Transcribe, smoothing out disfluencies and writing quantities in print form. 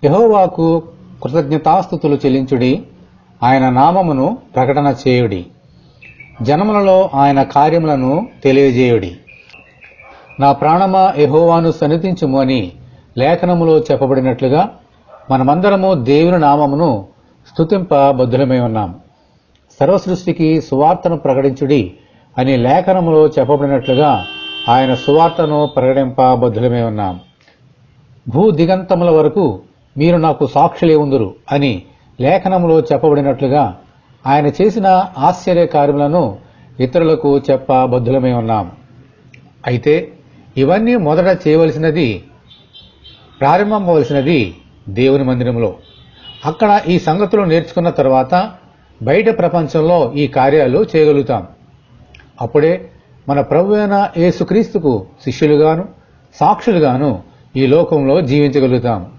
యెహోవాకు కృతజ్ఞతాస్తుతులు చెల్లించుడి, ఆయన నామమును ప్రకటన చేయుడి, జనములలో ఆయన కార్యములను తెలియజేయుడి. నా ప్రాణమా యెహోవాను సన్నిధించుము అని లేఖనములో చెప్పబడినట్లుగా మనమందరము దేవుని నామమును స్తుతింప బద్ధులమై ఉన్నాం. సర్వసృష్టికి సువార్తను ప్రకటించుడి అని లేఖనములో చెప్పబడినట్లుగా ఆయన సువార్తను ప్రకటింప బద్ధులమై ఉన్నాం. భూ దిగంతముల వరకు మీరు నాకు సాక్షులే ఉందురు అని లేఖనములో చెప్పబడినట్లుగా ఆయన చేసిన ఆశ్చర్య కార్యములను ఇతరులకు చెప్ప బద్ధులమై ఉన్నాం. అయితే ఇవన్నీ మొదట చేయవలసినది, ప్రారంభించవలసినది దేవుని మందిరంలో. అక్కడ ఈ సంగతులు నేర్చుకున్న తర్వాత బయట ప్రపంచంలో ఈ కార్యాలు చేయగలుగుతాం. అప్పుడే మన ప్రభువైన యేసుక్రీస్తుకు శిష్యులుగాను సాక్షులుగాను ఈ లోకంలో జీవించగలుగుతాం.